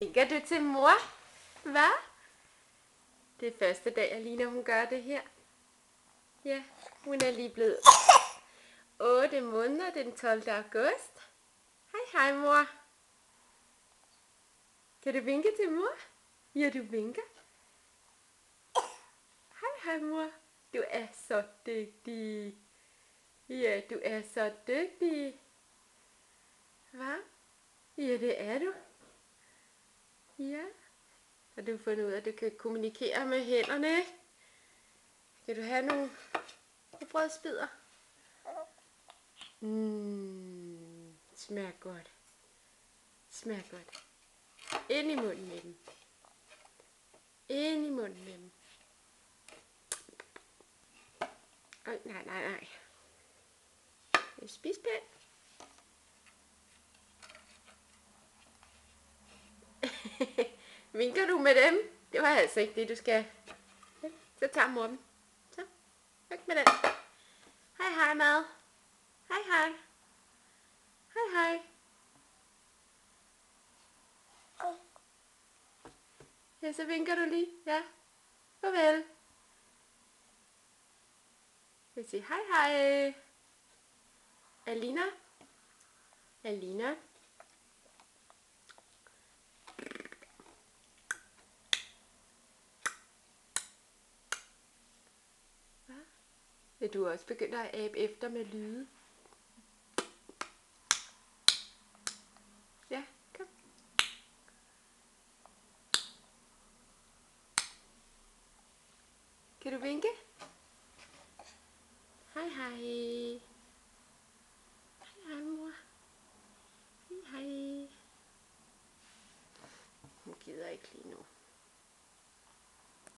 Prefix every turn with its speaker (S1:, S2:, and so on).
S1: Vinker du til mor? Hvad? Det er første dag, Alina hun gør det her. Ja, hun er lige blevet 8 måneder den 12. august. Hej hej mor. Kan du vinke til mor? Ja, du vinker. Hej hej mor. Du er så dygtig. Ja, du er så dygtig. Hvad? Ja, det er du. Ja. Har du fundet ud af, at du kan kommunikere med hænderne? Skal du have nogle brødspider? Smager godt. Smager godt. Ind i munden med dem. Ind i munden med dem. Nej. Spis pænt. Vinker du med dem? Det var altså ikke det, du skal. Så tager mor dem. Så, væk med den. Hej hej mad. Hej hej. Hej hej. Ja, så vinker du lige. Ja. Farvel. Jeg siger hej hej. Alina. Alina. Hvad? Ja, du er også begyndt at abe efter med lyde. Ja, kom. Kan du vinke? Hej hej. Hej hej mor. Hej hej. Hun gider ikke lige nu.